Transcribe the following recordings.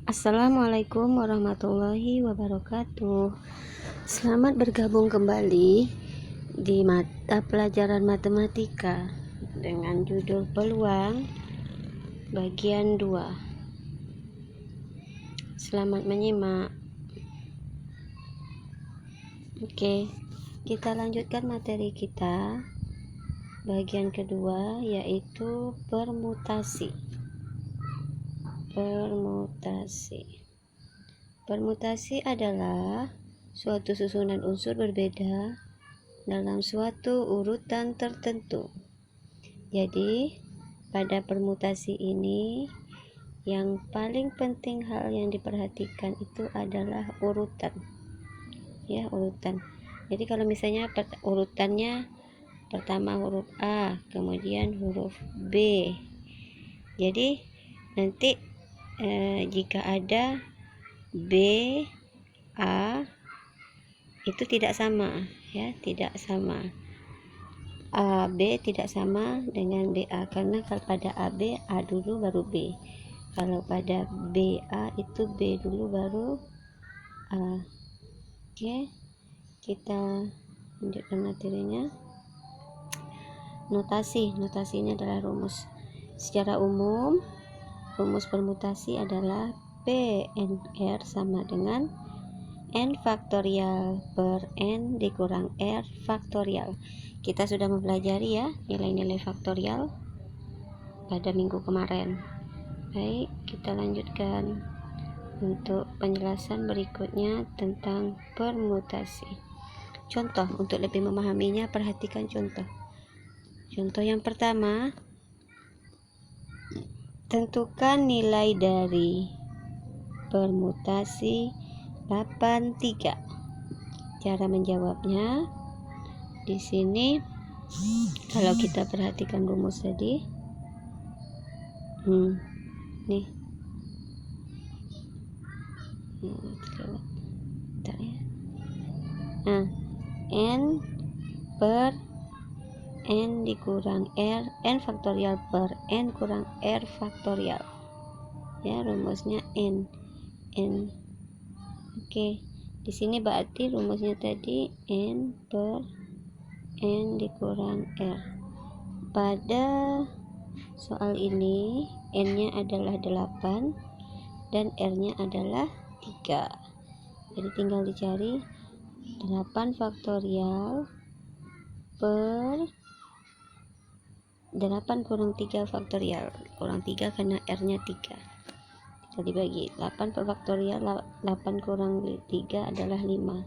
Assalamualaikum warahmatullahi wabarakatuh. Selamat bergabung kembali di mata pelajaran matematika dengan judul peluang bagian 2. Selamat menyimak. Oke, kita lanjutkan materi kita bagian kedua, yaitu permutasi. Permutasi adalah suatu susunan unsur berbeda dalam suatu urutan tertentu. Jadi, pada permutasi ini yang paling penting hal yang diperhatikan itu adalah urutan. Ya, urutan. Jadi kalau misalnya urutannya pertama huruf A, kemudian huruf B. Jadi nanti jika ada B, A itu tidak sama, ya, tidak sama. A, B tidak sama dengan BA, karena kalau pada AB, A dulu baru B. Kalau pada BA itu B dulu baru A. Oke, kita lanjutkan materinya. Notasinya adalah rumus. Secara umum, rumus permutasi adalah PNR sama dengan N faktorial per N dikurang R faktorial. Kita sudah mempelajari ya nilai-nilai faktorial pada minggu kemarin. Baik, kita lanjutkan untuk penjelasan berikutnya tentang permutasi. Contoh, untuk lebih memahaminya perhatikan contoh. Contoh yang pertama, tentukan nilai dari permutasi 83. Cara menjawabnya di sini, kalau kita perhatikan rumus tadi, nih, bentar ya. Nah, N per N dikurang R, N faktorial per N kurang R faktorial. Ya, rumusnya N. Oke, di sini berarti rumusnya tadi N per N dikurang R. Pada soal ini N-nya adalah 8 dan R-nya adalah 3. Jadi tinggal dicari 8 faktorial per 8 kurang 3 faktorial, kurang 3 karena R-nya 3. Kita dibagi 8 per faktorial, 8 kurang 3 adalah 5.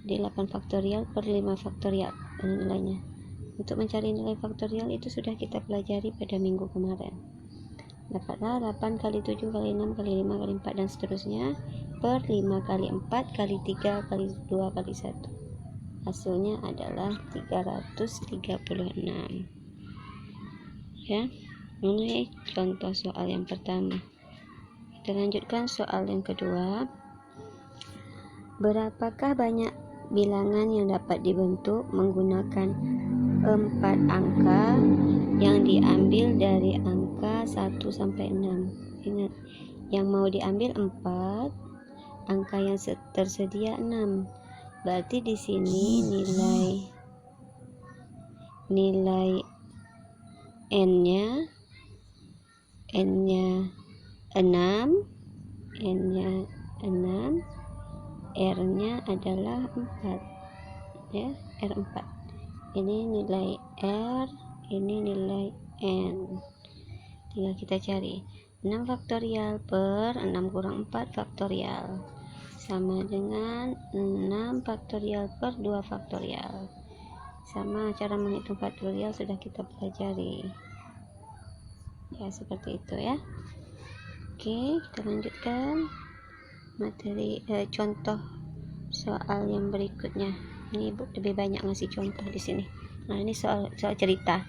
Jadi 8 faktorial per 5 faktorial nilainya. Untuk mencari nilai faktorial itu sudah kita pelajari pada minggu kemarin. Dapatlah 8 kali 7 kali 6 kali 5 kali 4 dan seterusnya per 5 kali 4 kali 3 kali 2 kali 1. Hasilnya adalah 336. Ya, ini contoh soal yang pertama. Kita lanjutkan soal yang kedua. Berapakah banyak bilangan yang dapat dibentuk menggunakan 4 angka yang diambil dari angka 1 sampai 6? Ingat, yang mau diambil 4, angka yang tersedia 6. Berarti di sini nilai N-nya 6, R-nya adalah 4. Ya, R4. Ini nilai R, ini nilai N. Tinggal kita cari 6 faktorial per 6 kurang 4 faktorial sama dengan 6 faktorial per 2 faktorial. Sama cara menghitung faktorial sudah kita pelajari. Ya, seperti itu ya. Oke, kita lanjutkan materi contoh soal yang berikutnya. Ini lebih banyak ngasih contoh di sini. Nah, ini soal cerita.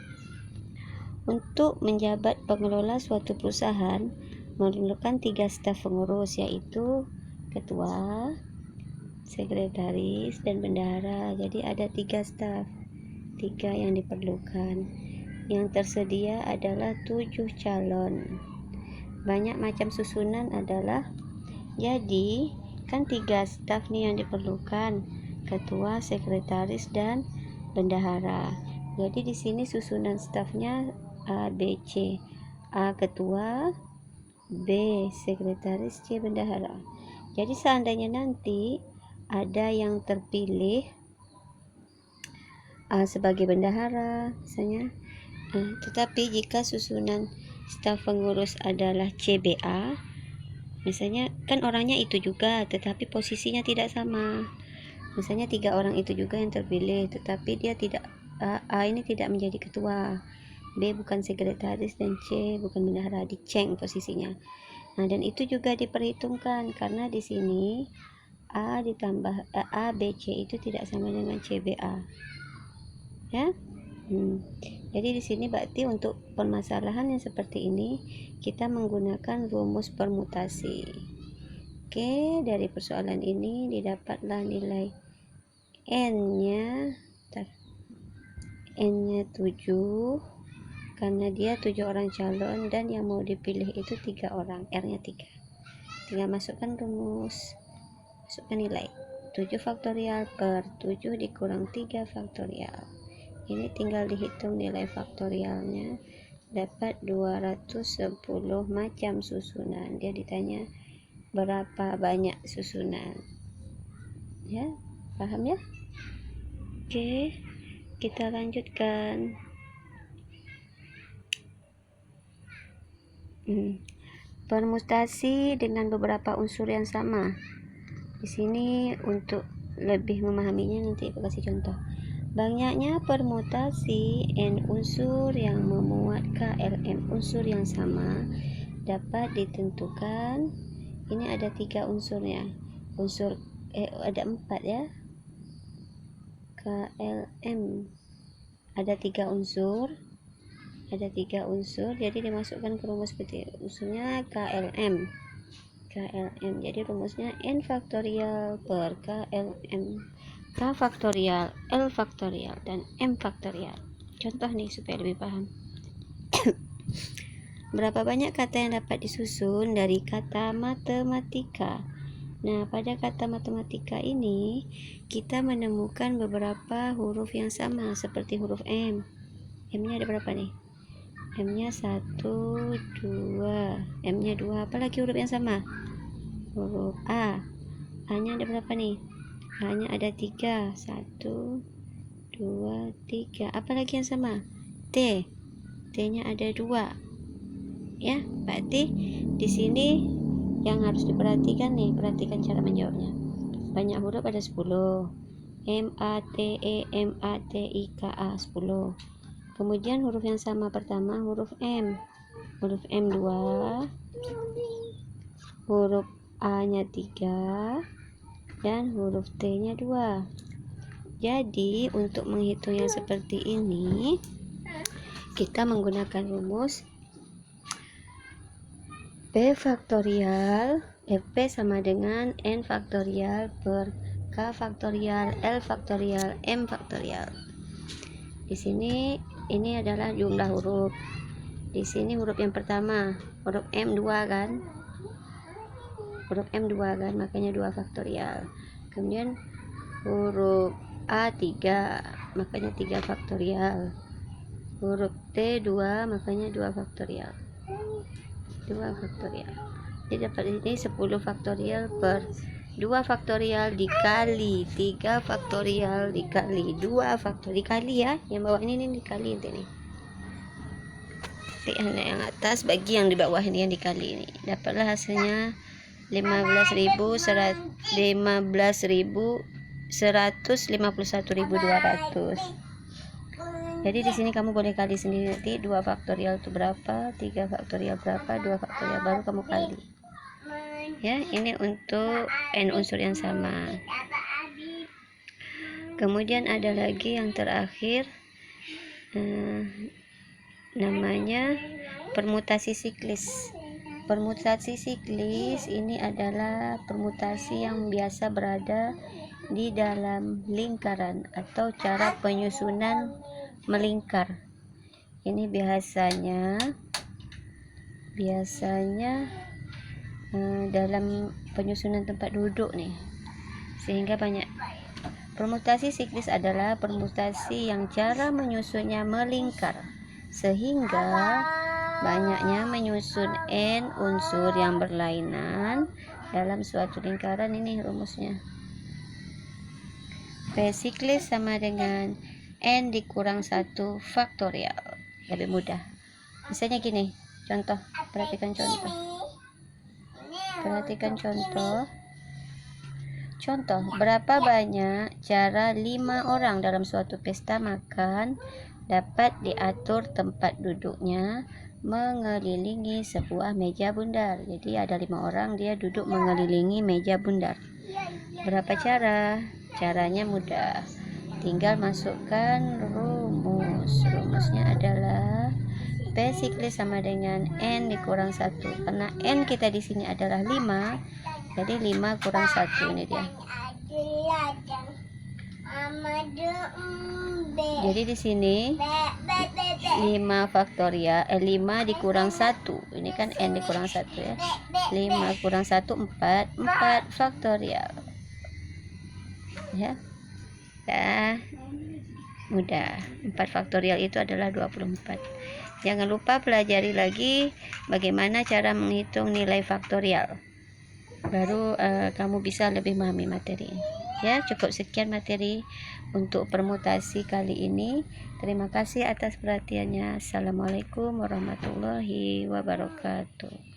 Untuk menjabat pengelola suatu perusahaan memerlukan 3 staf pengurus, yaitu ketua, sekretaris, dan bendahara. Jadi ada 3 staf, 3 yang diperlukan. Yang tersedia adalah 7 calon. banyak macam susunan adalah, jadi kan 3 staf nih yang diperlukan, ketua, sekretaris, dan bendahara. Jadi di sini susunan stafnya A, B, C. A ketua, B sekretaris, C bendahara. Jadi seandainya nanti ada yang terpilih sebagai bendahara misalnya, tetapi jika susunan staf pengurus adalah CBA, misalnya kan orangnya itu juga tetapi posisinya tidak sama. Misalnya 3 orang itu juga yang terpilih, tetapi dia tidak, A ini tidak menjadi ketua, B bukan sekretaris, dan C bukan bendahara, diceng posisinya. Nah, dan itu juga diperhitungkan karena di sini A ditambah A, B, C itu tidak sama dengan CBA. Ya. Jadi di sini berarti untuk permasalahan yang seperti ini kita menggunakan rumus permutasi. Oke, dari persoalan ini didapatlah nilai N-nya 7 karena dia 7 orang calon dan yang mau dipilih itu 3 orang, R-nya 3. Tinggal masukkan rumus, masukkan nilai 7 faktorial per 7 dikurang 3 faktorial. Ini tinggal dihitung nilai faktorialnya, dapat 210 macam susunan. Dia ditanya berapa banyak susunan. Ya, paham ya? Oke, kita lanjutkan. Permutasi dengan beberapa unsur yang sama. Di sini untuk lebih memahaminya nanti aku kasih contoh. Banyaknya permutasi N unsur yang memuat KLM unsur yang sama dapat ditentukan. Ini ada 3 unsurnya. Ada 4 ya. KLM ada 3 unsur. Jadi dimasukkan ke rumus seperti unsurnya KLM. Jadi rumusnya N faktorial per KLM. K faktorial, L faktorial, dan M faktorial. Contoh nih supaya lebih paham. Berapa banyak kata yang dapat disusun dari kata matematika? Nah, pada kata matematika ini kita menemukan beberapa huruf yang sama seperti huruf M. M-nya ada berapa nih? M-nya 1, 2, M-nya 2. Apalagi huruf yang sama? Huruf A. A-nya ada berapa nih? A-nya ada 3. 1, 2, 3. Apalagi yang sama? T. T-nya ada 2. Ya, berarti di sini yang harus diperhatikan nih, perhatikan cara menjawabnya. Banyak huruf ada 10. M, A, T, E, M, A, T, I, K, A 10. Kemudian huruf yang sama pertama huruf M. Huruf M 2. Huruf A-nya 3. Dan huruf T-nya 2. Jadi untuk menghitung yang seperti ini kita menggunakan rumus P faktorial, P sama dengan N faktorial per K faktorial, L faktorial, M faktorial. Di sini ini adalah jumlah huruf. Di sini huruf yang pertama, huruf M2 kan? Huruf M2 kan, makanya 2 faktorial. Kemudian huruf A3, makanya 3 faktorial. Huruf T2, makanya 2 faktorial. 2 faktorial. Jadi dapat ini 10 faktorial per 2 faktorial dikali 3 faktorial dikali 2 faktorial dikali ya. Yang bawah ini dikali nanti nih. Yang atas bagi yang di bawah ini yang dikali ini. Dapatlah hasilnya 15.151.200. Jadi di sini kamu boleh kali sendiri nanti 2 faktorial itu berapa, 3 faktorial berapa, 2 faktorial baru kamu kali. Ya, ini untuk N unsur yang sama. Kemudian ada lagi yang terakhir, namanya permutasi siklis. Permutasi siklis ini adalah permutasi yang biasa berada di dalam lingkaran atau cara penyusunan melingkar. Ini biasanya biasanya dalam penyusunan tempat duduk nih, sehingga banyak. Permutasi siklis adalah permutasi yang cara menyusunnya melingkar, sehingga banyaknya menyusun n unsur yang berlainan dalam suatu lingkaran. Ini rumusnya. P siklis sama dengan n dikurang 1 faktorial. Lebih mudah. Misalnya gini, contoh, perhatikan contoh. Contoh, berapa banyak cara 5 orang dalam suatu pesta makan dapat diatur tempat duduknya mengelilingi sebuah meja bundar. Jadi ada 5 orang, dia duduk mengelilingi meja bundar. Berapa cara? Caranya mudah. Tinggal masukkan rumus. Rumusnya adalah P siklis sama dengan N dikurang 1. Karena N kita di sini adalah 5, jadi 5 kurang 1 ini dia. Jadi di sini 5 faktorial 5 dikurang 1. Ini kan N dikurang 1 ya. 5 kurang 1 4 faktorial. Ya. Dah. Mudah. 4 faktorial itu adalah 24. Jangan lupa pelajari lagi bagaimana cara menghitung nilai faktorial. Baru kamu bisa lebih memahami materi. Ya, cukup sekian materi untuk permutasi kali ini. Terima kasih atas perhatiannya. Assalamualaikum warahmatullahi wabarakatuh.